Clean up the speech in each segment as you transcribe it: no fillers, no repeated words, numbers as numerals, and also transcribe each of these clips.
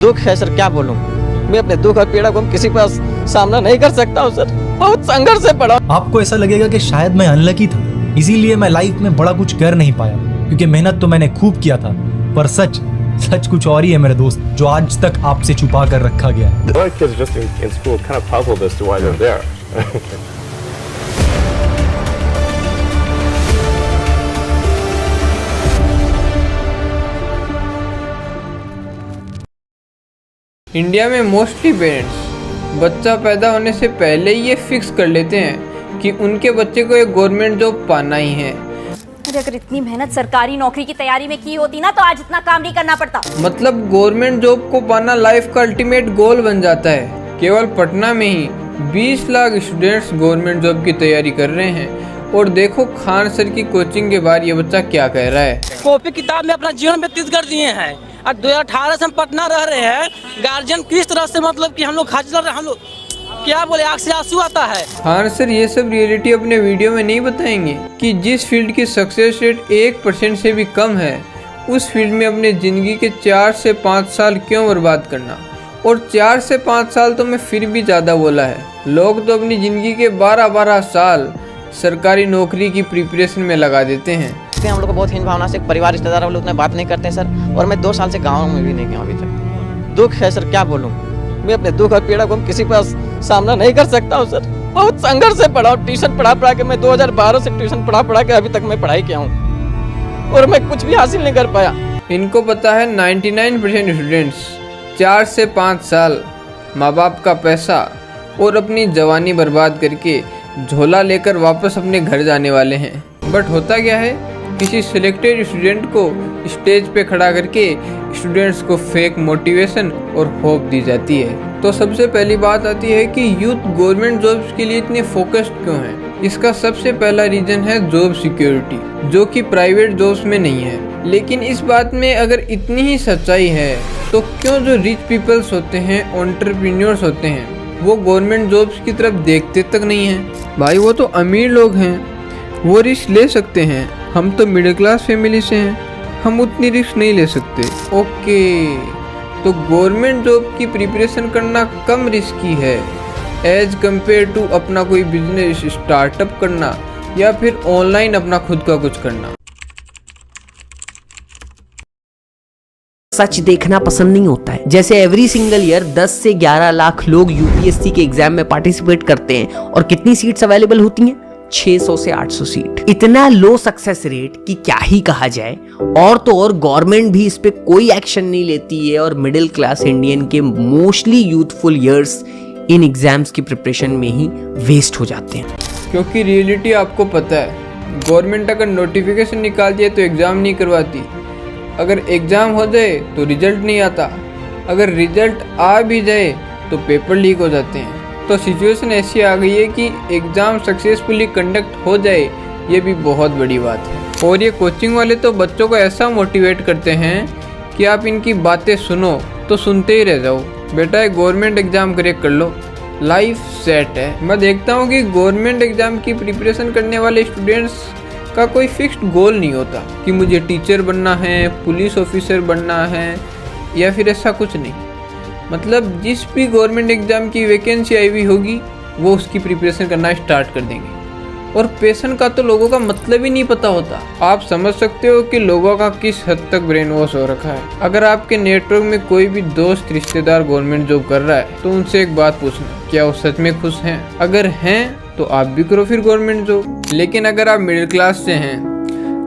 दुख है सर, क्या बोलूं। मैं अपने दुख और पीड़ा को किसी पास सामना नहीं कर सकता हूं सर। बहुत संघर्ष से पड़ा। आपको ऐसा लगेगा कि शायद मैं अनलकी था, इसीलिए मैं लाइफ में बड़ा कुछ कर नहीं पाया, क्योंकि मेहनत तो मैंने खूब किया था, पर सच कुछ और ही है मेरे दोस्त, जो आज तक आपसे छुपा कर रखा गया है। A lot of kids just in school kind of puzzled as to why they're there. India में मोस्टली पेरेंट्स बच्चा पैदा होने से पहले ही ये फिक्स कर लेते हैं कि उनके बच्चे को एक गवर्नमेंट जॉब पाना ही है। अरे अगर इतनी मेहनत सरकारी नौकरी की तैयारी में की होती ना तो आज इतना काम नहीं करना पड़ता। मतलब गवर्नमेंट जॉब को पाना लाइफ का अल्टीमेट गोल बन जाता है। केवल पटना में ही 20 लाख स्टूडेंट्स गवर्नमेंट जॉब की तैयारी कर रहे हैं। और देखो खान सर की कोचिंग के बाद ये बच्चा क्या कह रहा है। कॉपी किताब में अपना जीवन व्यतीत कर दिए हैं और 2018 से हम पटना रह रहे हैं। गार्जियन किस तरह से मतलब कि हम लोग खाच रहे हैं, हम लोग क्या बोले, आँख से आंसू आता है। खान सर ये सब रियलिटी अपने वीडियो में नहीं बताएंगे कि जिस फील्ड की सक्सेस रेट 1% से भी कम है, उस फील्ड में अपने ज़िंदगी के 4 से 5 साल क्यों बर्बाद करना। और 4 से 5 साल तो मैं फिर भी ज़्यादा बोला है। लोग तो अपनी ज़िंदगी के 12-12 साल सरकारी नौकरी की प्रिपरेशन में लगा देते हैं। हम लोग को बहुत हीन भावना से परिवार रिश्तेदार वाले उतना बात नहीं करते हैं सर। और मैं 2 साल से गाँव में भी नहीं गया अभी तक। दुख है सर, क्या बोलूँ। मैं अपने दुख और पीड़ा को किसी पास सामना नहीं कर सकता हूँ सर। बहुत संघर्ष से पढ़ा हूँ। ट्यूशन पढ़ा के मैं 2012 से ट्यूशन पढ़ा के अभी तक मैं पढ़ाई किया हूँ और मैं कुछ भी हासिल नहीं कर पाया। इनको पता है 99% स्टूडेंट्स 4 से 5 साल माँ बाप का पैसा और अपनी जवानी बर्बाद करके झोला लेकर वापस अपने घर जाने वाले हैं। बट होता क्या है, किसी सिलेक्टेड स्टूडेंट को स्टेज पे खड़ा करके स्टूडेंट्स को फेक मोटिवेशन और होप दी जाती है। तो सबसे पहली बात आती है कि यूथ गवर्नमेंट जॉब्स के लिए इतने फोकस्ड क्यों है। इसका सबसे पहला रीजन है जॉब सिक्योरिटी, जो कि प्राइवेट जॉब्स में नहीं है। लेकिन इस बात में अगर इतनी ही सच्चाई है तो क्यों जो रिच पीपल्स होते हैं, एंटरप्रेन्योर्स होते हैं, वो गवर्नमेंट जॉब्स की तरफ देखते तक नहीं हैं। भाई वो तो अमीर लोग हैं, वो रिस्क ले सकते हैं। हम तो मिडिल क्लास फैमिली से हैं, हम उतनी रिस्क नहीं ले सकते। ओके, तो गवर्नमेंट जॉब की प्रिपरेशन करना कम रिस्की है एज कम्पेयर टू अपना कोई बिजनेस स्टार्टअप करना या फिर ऑनलाइन अपना खुद का कुछ करना। सच देखना पसंद नहीं होता है। जैसे एवरी सिंगल ईयर 10 से 11 लाख लोग यूपीएससी के एग्जाम में पार्टिसिपेट करते हैं और कितनी सीट्स अवेलेबल होती हैं? 600 से 800 सीट। इतना लो सक्सेस रेट कि क्या ही कहा जाए। और तो और गवर्नमेंट भी इस पे कोई एक्शन नहीं लेती है और मिडिल क्लास इंडियन के mostly youthful years in exams की प्रिपरेशन में ही वेस्ट हो जाते हैं। क्योंकि रियलिटी आपको पता है, गवर्नमेंट अगर नोटिफिकेशन निकाल दिए तो एग्ज़ाम नहीं करवाती। अगर एग्ज़ाम हो जाए तो रिजल्ट नहीं आता। अगर रिजल्ट आ भी जाए तो पेपर लीक हो जाते हैं। तो सिचुएशन ऐसी आ गई है कि एग्ज़ाम सक्सेसफुली कंडक्ट हो जाए, ये भी बहुत बड़ी बात है। और ये कोचिंग वाले तो बच्चों को ऐसा मोटिवेट करते हैं कि आप इनकी बातें सुनो तो सुनते ही रह जाओ। बेटा एक गवर्नमेंट एग्ज़ाम क्रैक कर लो, लाइफ सेट है। मैं देखता हूँ कि गवर्नमेंट एग्ज़ाम की प्रिपरेशन करने वाले स्टूडेंट्स का कोई फिक्स्ड गोल नहीं होता कि मुझे टीचर बनना है, पुलिस ऑफिसर बनना है या फिर ऐसा कुछ नहीं। मतलब जिस भी गवर्नमेंट एग्ज़ाम की वैकेंसी आई हुई होगी वो उसकी प्रिपरेशन करना स्टार्ट कर देंगे। और पैशन का तो लोगों का मतलब ही नहीं पता होता। आप समझ सकते हो कि लोगों का किस हद तक ब्रेन वॉश हो रखा है। अगर आपके नेटवर्क में कोई भी दोस्त रिश्तेदार गवर्नमेंट जॉब कर रहा है तो उनसे एक बात पूछना, क्या वो सच में खुश हैं? अगर हैं तो आप भी करो फिर गवर्नमेंट जॉब। लेकिन अगर आप मिडिल क्लास से हैं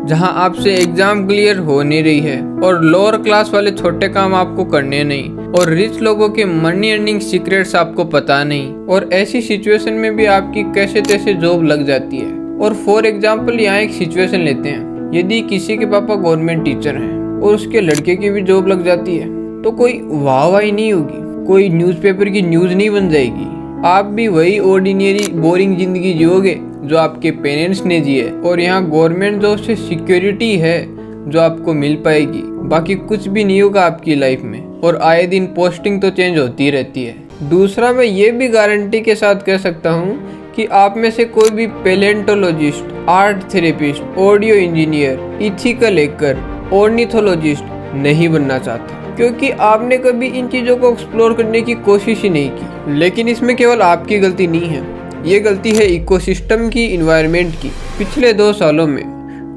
जहां आपसे एग्जाम क्लियर हो नहीं रही है और लोअर क्लास वाले छोटे काम आपको करने नहीं और रिच लोगों के मनी अर्निंग सीक्रेट्स आपको पता नहीं, और ऐसी सिचुएशन में भी आपकी कैसे तैसे जॉब लग जाती है। और फॉर एग्जाम्पल यहाँ एक सिचुएशन लेते हैं, यदि किसी के पापा गवर्नमेंट टीचर हैं और उसके लड़के की भी जॉब लग जाती है तो कोई वाहवाही नहीं होगी, कोई न्यूज़पेपर की न्यूज़ नहीं बन जाएगी। आप भी वही ऑर्डिनरी बोरिंग जिंदगी जियोगे जो आपके पेरेंट्स ने जी है। और यहाँ गवर्नमेंट जॉब से सिक्योरिटी है जो आपको मिल पाएगी, बाकी कुछ भी नहीं होगा आपकी लाइफ में। और आए दिन पोस्टिंग तो चेंज होती रहती है। दूसरा, मैं ये भी गारंटी के साथ कह सकता हूँ कि आप में से कोई भी palaeontologist, art therapist, audio engineer, ethical hacker, ornithologist नहीं बनना चाहता। क्योंकि आपने कभी इन चीज़ों को एक्सप्लोर करने की कोशिश ही नहीं की। लेकिन इसमें केवल आपकी गलती नहीं है, ये गलती है इकोसिस्टम की, इन्वायरमेंट की। पिछले 2 सालों में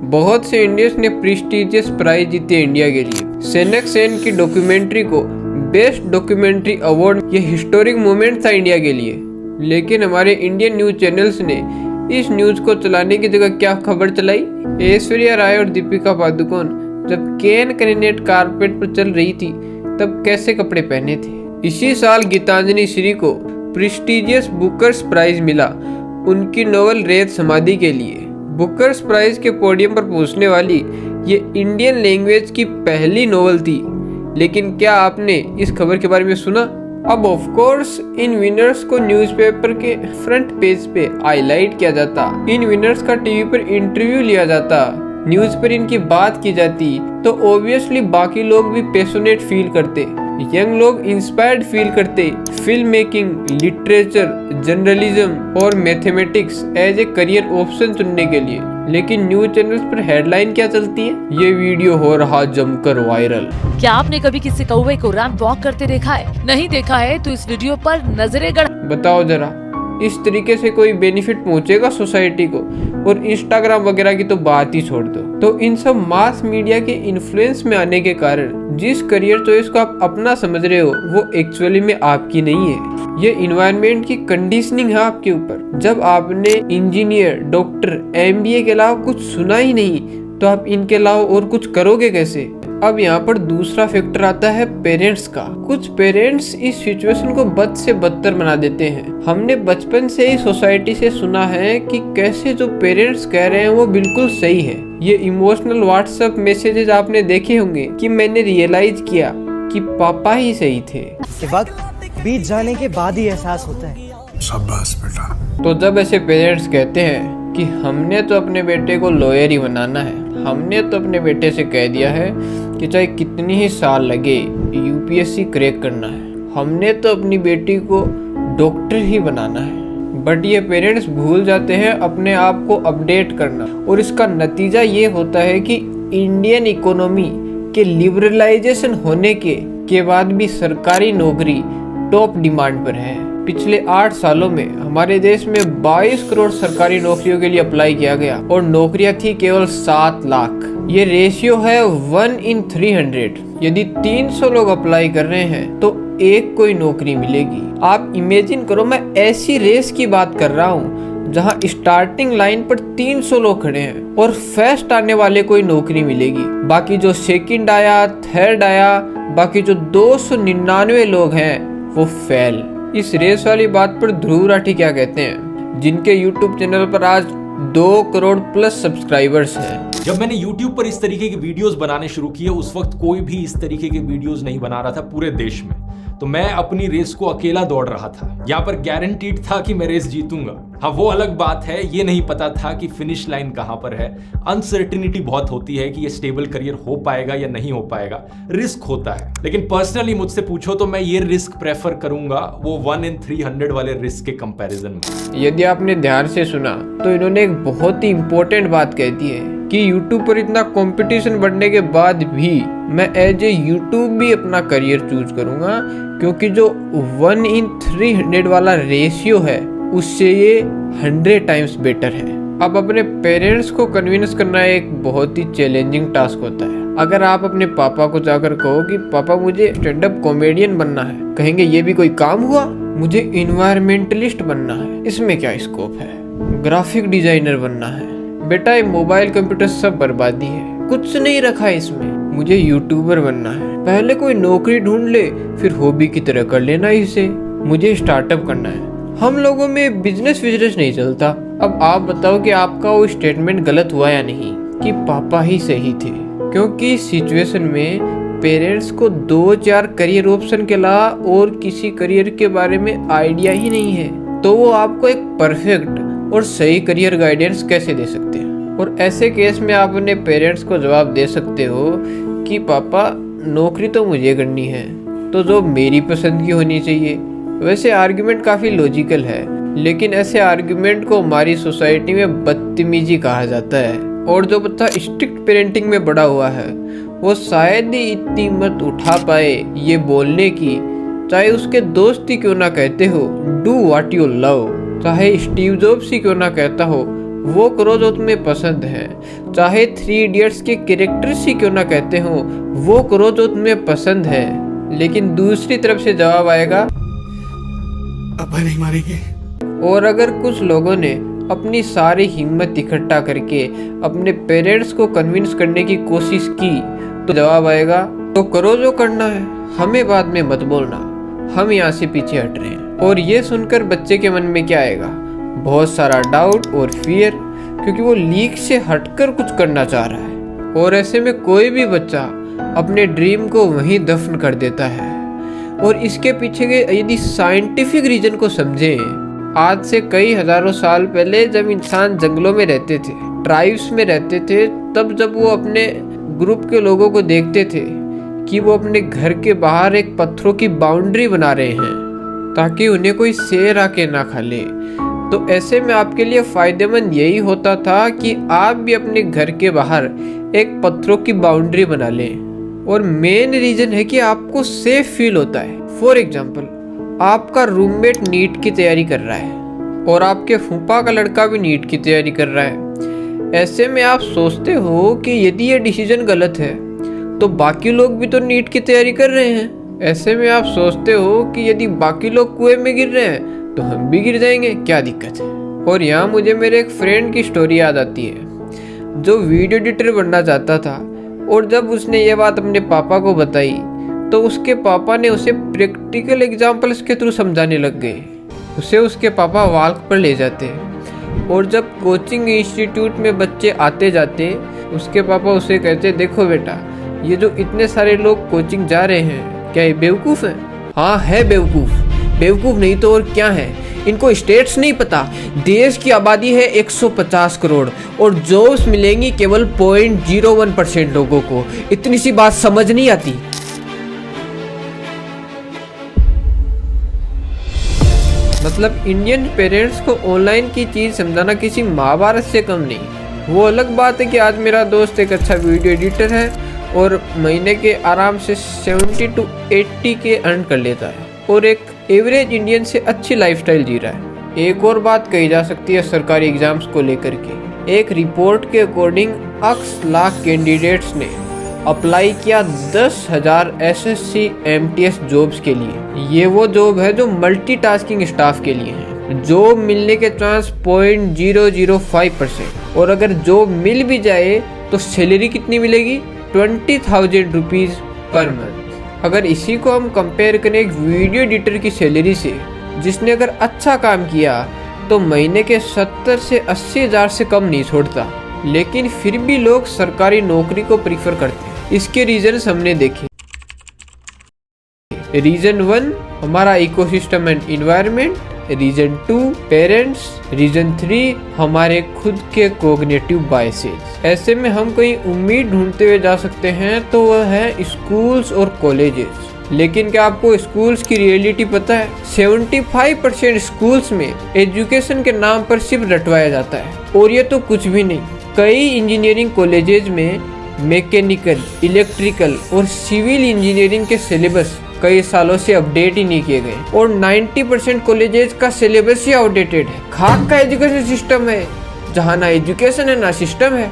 बहुत से इंडियंस ने प्रेस्टिजियस प्राइज जीते इंडिया के लिए। सेनक सेन की डॉक्यूमेंट्री को बेस्ट डॉक्यूमेंट्री अवार्ड, ये हिस्टोरिक मोमेंट था इंडिया के लिए। लेकिन हमारे इंडियन न्यूज़ चैनल्स ने इस न्यूज़ को चलाने की जगह क्या खबर चलाई? ऐश्वर्या राय और दीपिका पादुकोण जब कैन कैनेट कारपेट पर चल रही थी तब कैसे कपड़े पहने थे? इसी साल गीतांजलि श्री को प्रेस्टिजियस बुकर्स प्राइज मिला उनकी नोवेल रेत समाधि के लिए। बुकर्स प्राइज के पोडियम पर पहुंचने वाली ये इंडियन लैंग्वेज की पहली नोवेल थी। लेकिन क्या आपने इस खबर के बारे में सुना? अब ऑफ कोर्स इन विनर्स को न्यूज़पेपर के फ्रंट पेज पे हाईलाइट किया जाता, इन विनर्स का टीवी पर इंटरव्यू लिया जाता, न्यूज पर इनकी बात की जाती, तो ऑब्वियसली बाकी लोग भी पैशनेट फील करते, यंग लोग इंस्पायर्ड फील करते फिल्म मेकिंग, लिटरेचर, जर्नलिज्म और mathematics as a career option चुनने के लिए। लेकिन न्यूज चैनल्स पर हेडलाइन क्या चलती है? ये वीडियो हो रहा जमकर वायरल। क्या आपने कभी किसी कौवे को रैंप वॉक करते देखा है? नहीं देखा है तो इस वीडियो पर नजरें गड़। बताओ जरा, इस तरीके से कोई बेनिफिट पहुंचेगा सोसाइटी को? और इंस्टाग्राम वगैरह की तो बात ही छोड़ दो। तो इन सब मास मीडिया के इन्फ्लुएंस में आने के कारण जिस करियर चॉइस को आप अपना समझ रहे हो वो एक्चुअली में आपकी नहीं है। ये इन्वायरमेंट की कंडीशनिंग है आपके ऊपर। जब आपने इंजीनियर, डॉक्टर, MBA के अलावा कुछ सुना ही नहीं तो आप इनके अलावा और कुछ करोगे कैसे? अब यहाँ पर दूसरा फैक्टर आता है पेरेंट्स का। कुछ पेरेंट्स इस सिचुएशन को बद से बदतर बना देते हैं। हमने बचपन से ही सोसाइटी से सुना है कि कैसे जो पेरेंट्स कह रहे हैं वो बिल्कुल सही है। ये इमोशनल व्हाट्सएप मैसेजेस आपने देखे होंगे कि मैंने रियलाइज किया कि पापा ही सही थे। वक्त बीत जाने के बाद ही एहसास होता है। शाबाश बेटा। तो जब ऐसे पेरेंट्स कहते हैं कि हमने तो अपने बेटे को लॉयर ही बनाना है, हमने तो अपने बेटे से कह दिया है कि चाहे कितनी ही साल लगे UPSC क्रैक करना है, हमने तो अपनी बेटी को डॉक्टर ही बनाना है, बट ये पेरेंट्स भूल जाते हैं अपने आप को अपडेट करना। और इसका नतीजा ये होता है कि इंडियन इकोनॉमी के लिबरलाइजेशन होने के बाद भी सरकारी नौकरी टॉप डिमांड पर है। पिछले 8 सालों में हमारे देश में 22 करोड़ सरकारी नौकरियों के लिए अप्लाई किया गया और नौकरियां थी केवल 7 लाख। ये रेशियो है 1 in 300। यदि 300 लोग अप्लाई कर रहे हैं तो एक कोई नौकरी मिलेगी। आप इमेजिन करो, मैं ऐसी रेस की बात कर रहा हूँ जहां स्टार्टिंग लाइन पर 300 लोग खड़े हैं और फर्स्ट आने वाले कोई नौकरी मिलेगी। बाकी जो सेकंड आया, थर्ड आया, बाकी जो 299 लोग हैं वो फेल। इस रेस वाली बात पर ध्रुव राठी क्या कहते हैं, जिनके YouTube चैनल पर आज 2 करोड़ प्लस सब्सक्राइबर्स हैं। जब मैंने YouTube पर इस तरीके के वीडियोस बनाने शुरू किए उस वक्त कोई भी इस तरीके के वीडियोस नहीं बना रहा था पूरे देश में। तो मैं अपनी रेस को अकेला दौड़ रहा था। यहाँ पर गारंटीड था कि मैं रेस जीतूंगा। हाँ, वो अलग बात है, ये नहीं पता था कि फिनिश लाइन कहाँ पर है। अनसर्टिनिटी बहुत होती है कि ये स्टेबल करियर हो पाएगा या नहीं हो पाएगा, रिस्क होता है। लेकिन पर्सनली मुझसे पूछो तो मैं ये रिस्क प्रेफर करूंगा वो 1 in 300 वाले रिस्क के कंपैरिजन में। यदि आपने ध्यान से सुना तो इन्होंने एक बहुत ही इंपॉर्टेंट बात कह दी है कि YouTube पर इतना कंपटीशन बढ़ने के बाद भी मैं एज ए YouTube भी अपना करियर चूज करूंगा, क्योंकि जो 1 in 300 वाला रेशियो है उससे ये 100 टाइम्स बेटर है। अब अपने पेरेंट्स को कन्विंस करना एक बहुत ही चैलेंजिंग टास्क होता है। अगर आप अपने पापा को जाकर कहो कि पापा मुझे स्टैंड अप कॉमेडियन बनना है, कहेंगे ये भी कोई काम हुआ? मुझे इन्वायरमेंटलिस्ट बनना है, इसमें क्या स्कोप है? ग्राफिक डिजाइनर बनना है, बेटा ये मोबाइल कंप्यूटर सब बर्बादी है, कुछ नहीं रखा इसमें। मुझे यूट्यूबर बनना है, पहले कोई नौकरी ढूंढ ले फिर हॉबी की तरह कर लेना इसे। मुझे स्टार्टअप करना है। हम लोगों में बिजनेस नहीं चलता। अब आप बताओ कि आपका वो स्टेटमेंट गलत हुआ या नहीं कि पापा ही सही थे? क्योंकि इस सिचुएशन में पेरेंट्स को 2-4 करियर ऑप्शन के अलावा और किसी करियर के बारे में आइडिया ही नहीं है, तो वो आपको एक परफेक्ट और सही करियर गाइडेंस कैसे दे सकते हैं? और ऐसे केस में आप अपने पेरेंट्स को जवाब दे सकते हो कि पापा नौकरी तो मुझे करनी है, तो जॉब मेरी पसंद की होनी चाहिए। वैसे आर्ग्यूमेंट काफ़ी लॉजिकल है, लेकिन ऐसे आर्ग्यूमेंट को हमारी सोसाइटी में बदतमीजी कहा जाता है। और जो बच्चा स्ट्रिक्ट पेरेंटिंग में बड़ा हुआ है वो शायद ही इतनी हिम्मत उठा पाए ये बोलने की, चाहे उसके दोस्त ही क्यों ना कहते हो डू व्हाट यू लव, चाहे स्टीव जॉब्स ही क्यों ना कहता हो वो करो जो तुम्हें पसंद है, चाहे 3 इडियट्स के कैरेक्टर्स ही क्यों ना कहते हो वो करो जो तुम्हें पसंद है, लेकिन दूसरी तरफ से जवाब आएगा अब नहीं मारेंगे। और अगर कुछ लोगों ने अपनी सारी हिम्मत इकट्ठा करके अपने पेरेंट्स को कन्विंस करने की कोशिश की तो जवाब आएगा तो करो जो करना है, हमें बाद में मत बोलना, हम यहाँ से पीछे हट रहे हैं। और ये सुनकर बच्चे के मन में क्या आएगा, बहुत सारा डाउट और फियर, क्योंकि वो लीक से हटकर कुछ करना चाह रहा है। और ऐसे में कोई भी बच्चा अपने ड्रीम को वहीं दफन कर देता है। और इसके पीछे के यदि साइंटिफिक रीजन को समझें, आज से कई हजारों साल पहले जब इंसान जंगलों में रहते थे, ट्राइब्स में रहते थे, तब जब वो अपने ग्रुप के लोगों को देखते थे कि वो अपने घर के बाहर एक पत्थरों की बाउंड्री बना रहे हैं ताकि उन्हें कोई शेर आके ना खा ले, तो ऐसे में आपके लिए फायदेमंद यही होता था कि आप भी अपने घर के बाहर एक पत्थरों की बाउंड्री बना लें। और मेन रीजन है कि आपको सेफ फील होता है। फॉर एग्जाम्पल, आपका रूममेट नीट की तैयारी कर रहा है और आपके फूफा का लड़का भी नीट की तैयारी कर रहा है। ऐसे में आप सोचते हो कि यदि ये डिसीजन गलत है तो बाकी लोग भी तो नीट की तैयारी कर रहे हैं। ऐसे में आप सोचते हो कि यदि बाकी लोग कुएं में गिर रहे हैं तो हम भी गिर जाएंगे, क्या दिक्कत है। और यहाँ मुझे मेरे एक फ्रेंड की स्टोरी याद आती है जो वीडियो एडिटर बनना चाहता था, और जब उसने ये बात अपने पापा को बताई तो उसके पापा ने उसे प्रैक्टिकल एग्जाम्पल्स के थ्रू समझाने लग गए। उसे उसके पापा वॉक पर ले जाते और जब कोचिंग इंस्टीट्यूट में बच्चे आते जाते उसके पापा उसे कहते, देखो बेटा, ये जो इतने सारे लोग कोचिंग जा रहे हैं क्या ये बेवकूफ़ है? हाँ है बेवकूफ़, बेवकूफ़ नहीं तो और क्या है। इनको स्टेट्स नहीं पता, देश की आबादी है 150 करोड़ और जॉब्स मिलेंगी केवल 0.01% लोगों को। इतनी सी बात समझ नहीं आती। मतलब इंडियन पेरेंट्स को ऑनलाइन की चीज़ समझाना किसी महाभारत से कम नहीं। वो अलग बात है कि आज मेरा दोस्त एक अच्छा वीडियो एडिटर है और महीने के आराम से 70 to 80 के अर्न कर लेता है और एक एवरेज इंडियन से अच्छी लाइफस्टाइल जी रहा है। एक और बात कही जा सकती है सरकारी एग्जाम्स को लेकर के। एक रिपोर्ट के अकॉर्डिंग 8 लाख कैंडिडेट्स ने अप्लाई किया 10,000 SSC MTS जॉब्स के लिए। ये वो जॉब है जो मल्टीटास्किंग स्टाफ के लिए है। जॉब मिलने के चांस 0.005%, और अगर जॉब मिल भी जाए तो सैलरी कितनी मिलेगी? 20,000 रुपीज़ पर मंथ। अगर इसी को हम कंपेयर करें एक वीडियो एडिटर की सैलरी से, जिसने अगर अच्छा काम किया तो महीने के 70 से 80 हज़ार से कम नहीं छोड़ता, लेकिन फिर भी लोग सरकारी नौकरी को प्रीफर करते हैं। इसके रीजन हमने देखे। रीजन 1 हमारा ecosystem and environment, region 2 parents, region 3 हमारे खुद के कोग्निटिव बायसेस। ऐसे में हम कोई उम्मीद ढूंढते हुए जा सकते हैं तो वह है स्कूल्स और कॉलेजेस। लेकिन क्या आपको स्कूल्स की रियलिटी पता है? 75% स्कूल्स में एजुकेशन के नाम पर सिर्फ रटवाया जाता है, और ये तो कुछ भी नहीं। कई इंजीनियरिंग कॉलेजेस में मैकेनिकल, इलेक्ट्रिकल और सिविल इंजीनियरिंग के सिलेबस कई सालों से अपडेट ही नहीं किए गए, और 90% कॉलेजेस का सिलेबस ही आउटडेटेड है। खाक का एजुकेशन सिस्टम है जहाँ ना एजुकेशन है ना सिस्टम है।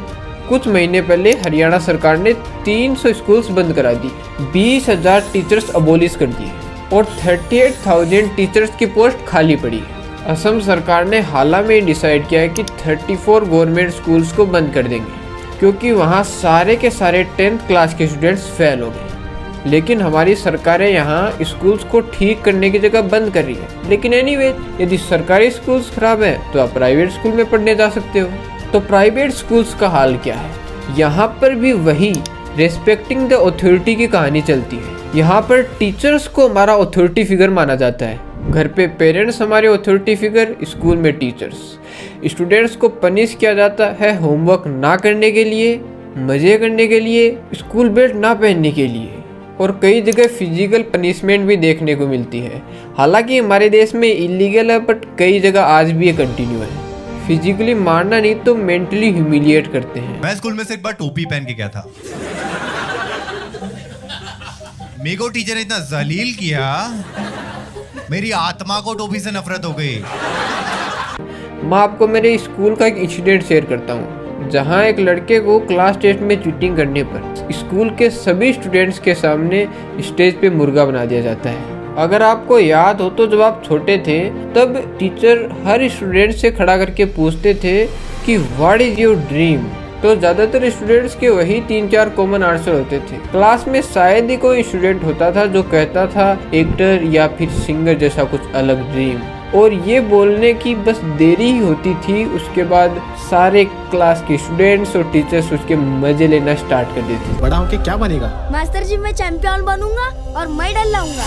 कुछ महीने पहले हरियाणा सरकार ने 300 स्कूल्स बंद करा दी, 20,000 टीचर्स अबोलिश कर दिए और 38,000 टीचर्स की पोस्ट खाली पड़ी है। असम सरकार ने हाल में डिसाइड किया है कि 34 गवर्नमेंट स्कूल्स को बंद कर देंगे, क्योंकि वहाँ सारे के सारे 10th क्लास के स्टूडेंट्स फेल हो गए। लेकिन हमारी सरकारें यहाँ स्कूल्स को ठीक करने की जगह बंद कर रही है। लेकिन एनीवे, यदि सरकारी स्कूल्स खराब है तो आप प्राइवेट स्कूल में पढ़ने जा सकते हो। तो प्राइवेट स्कूल्स का हाल क्या है? यहाँ पर भी वही रेस्पेक्टिंग द ऑथोरिटी की कहानी चलती है। यहाँ पर टीचर्स को हमारा ऑथोरिटी फिगर माना जाता है। घर पे पेरेंट्स हमारे ऑथोरिटी फिगर, स्कूल में टीचर्स। स्टूडेंट्स को पनिश किया जाता है होमवर्क ना करने के लिए, मज़े करने के लिए, स्कूल बेल्ट ना पहनने के लिए, और कई जगह फिजिकल पनिशमेंट भी देखने को मिलती है। हालांकि हमारे देश में इलीगल है, बट कई जगह आज भी ये कंटिन्यू है। फिजिकली मारना नहीं तो मेंटली ह्यूमिलिएट करते हैं। मैं स्कूल में से एक बार टोपी पहन के गया था। मेरे को टीचर ने इतना जलील किया, मेरी आत्मा को टोपी से नफरत हो गई। मैं आपको मेरे स्कूल का एक इंसिडेंट शेयर करता हूँ, जहाँ एक लड़के को क्लास टेस्ट में चीटिंग करने पर स्कूल के सभी स्टूडेंट्स के सामने स्टेज पे मुर्गा बना दिया जाता है। अगर आपको याद हो तो जब आप छोटे थे तब टीचर हर स्टूडेंट से खड़ा करके पूछते थे कि व्हाट इज योर ड्रीम। तो ज़्यादातर स्टूडेंट्स के वही 3-4 कॉमन आंसर होते थे। क्लास में शायद ही कोई स्टूडेंट होता था जो कहता था एक्टर या फिर सिंगर जैसा कुछ अलग ड्रीम, और ये बोलने की बस देरी ही होती थी। उसके बाद सारे क्लास के स्टूडेंट्स और टीचर्स उसके मजे लेना स्टार्ट कर देते। बड़ा होके क्या बनेगा? मास्टर जी, मैं चैंपियन बनूंगा और मेडल लाऊंगा।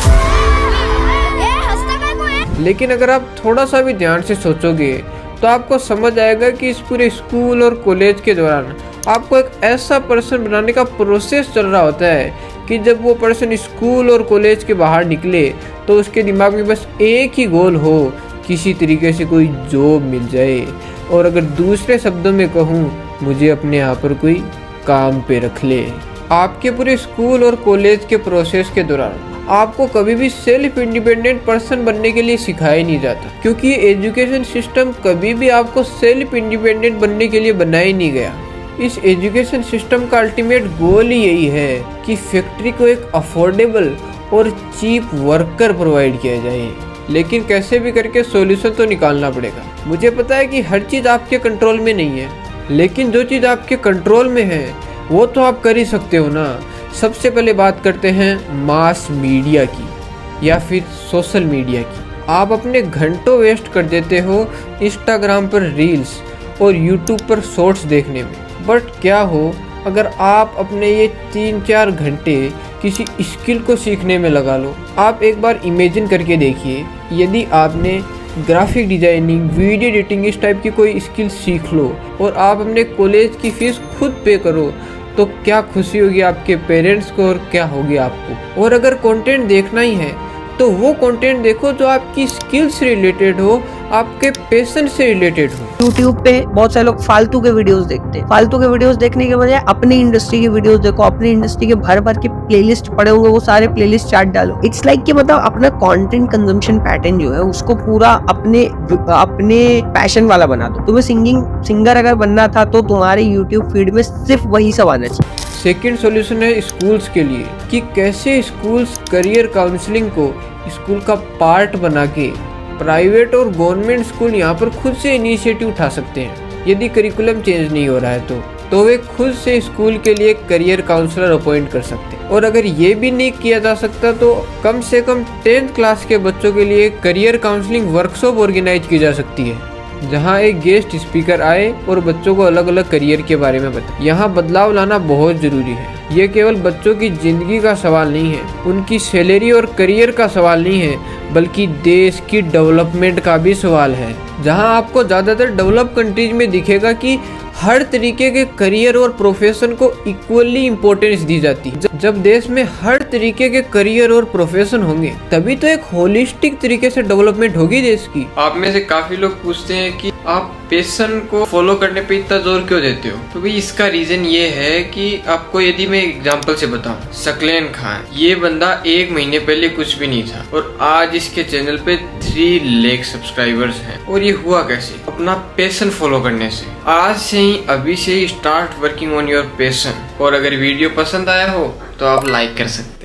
लेकिन अगर आप थोड़ा सा भी ध्यान से सोचोगे तो आपको समझ आएगा कि इस पूरे स्कूल और कॉलेज के दौरान आपको एक ऐसा पर्सन बनाने का प्रोसेस चल रहा होता है कि जब वो पर्सन स्कूल और कॉलेज के बाहर निकले तो उसके दिमाग में बस एक ही गोल हो, किसी तरीके से कोई जॉब मिल जाए, और अगर दूसरे शब्दों में कहूँ, मुझे अपने यहाँ पर कोई काम पे रख ले। आपके पूरे स्कूल और कॉलेज के प्रोसेस के दौरान आपको कभी भी सेल्फ इंडिपेंडेंट पर्सन बनने के लिए सिखाया नहीं जाता, क्योंकि एजुकेशन सिस्टम कभी भी आपको सेल्फ इंडिपेंडेंट बनने के लिए बनाया ही नहीं गया। इस एजुकेशन सिस्टम का अल्टीमेट गोल ही यही है कि फैक्ट्री को एक अफोर्डेबल और चीप वर्कर प्रोवाइड किया जाए। लेकिन कैसे भी करके सॉल्यूशन तो निकालना पड़ेगा। मुझे पता है कि हर चीज़ आपके कंट्रोल में नहीं है, लेकिन जो चीज़ आपके कंट्रोल में है वो तो आप कर ही सकते हो ना। सबसे पहले बात करते हैं मास मीडिया की या फिर सोशल मीडिया की। आप अपने घंटों वेस्ट कर देते हो इंस्टाग्राम पर रील्स और यूट्यूब पर शॉर्ट्स देखने में, बट क्या हो अगर आप अपने ये 3-4 घंटे किसी स्किल को सीखने में लगा लो। आप एक बार इमेजिन करके देखिए, यदि आपने ग्राफिक डिजाइनिंग, वीडियो एडिटिंग इस टाइप की कोई स्किल सीख लो और आप अपने कॉलेज की फीस खुद पे करो, तो क्या खुशी होगी आपके पेरेंट्स को और क्या होगी आपको। और अगर कंटेंट देखना ही है तो वो कंटेंट देखो जो आपकी स्किल से रिलेटेड हो, आपके पैशन से रिलेटेड हो। यूट्यूब पे बहुत सारे लोग फालतू के वीडियोस देखते हैं। फालतू के वीडियोस देखने के बजाय अपनी इंडस्ट्री के वीडियोस देखो। अपनी इंडस्ट्री के भर भर के प्लेलिस्ट पड़े होंगे, वो सारे प्लेलिस्ट चार्ट डालो। इट्स लाइक कि मतलब अपना कंटेंट कंजम्पशन पैटर्न जो है उसको पूरा अपने पैशन वाला बना दो। तुम्हें सिंगर अगर बनना था तो तुम्हारे यूट्यूब फीड में सिर्फ वही सब आना चाहिए। सेकेंड सॉल्यूशन है स्कूल्स के लिए कि कैसे स्कूल्स करियर काउंसलिंग को स्कूल का पार्ट बना के प्राइवेट और गवर्नमेंट स्कूल यहाँ पर खुद से इनिशिएटिव उठा सकते हैं। यदि करिकुलम चेंज नहीं हो रहा है तो वे खुद से स्कूल के लिए करियर काउंसलर अपॉइंट कर सकते हैं। और अगर ये भी नहीं किया जा सकता तो कम से कम 10th क्लास के बच्चों के लिए करियर काउंसलिंग वर्कशॉप ऑर्गेनाइज की जा सकती है, जहां एक गेस्ट स्पीकर आए और बच्चों को अलग अलग करियर के बारे में बताए। यहाँ बदलाव लाना बहुत जरूरी है। ये केवल बच्चों की जिंदगी का सवाल नहीं है, उनकी सैलरी और करियर का सवाल नहीं है, बल्कि देश की डेवलपमेंट का भी सवाल है। जहां आपको ज़्यादातर डेवलप कंट्रीज में दिखेगा कि हर तरीके के करियर और प्रोफेशन को इक्वली इम्पोर्टेंस दी जाती है। जब देश में हर तरीके के करियर और प्रोफेशन होंगे तभी तो एक होलिस्टिक तरीके से डेवलपमेंट होगी देश की। आप में से काफी लोग पूछते हैं कि आप पैशन को फॉलो करने पे इतना जोर क्यों देते हो? तो भाई इसका रीजन ये है कि आपको यदि मैं एग्जांपल से बताऊं, सकलेन खान, ये बंदा 1 महीने पहले कुछ भी नहीं था और आज इसके चैनल पे 3 लाख सब्सक्राइबर्स हैं। और ये हुआ कैसे? अपना पैशन फॉलो करने से। आज से ही, अभी से ही start working on your passion. और अगर वीडियो पसंद आया हो तो आप लाइक कर सकते हैं।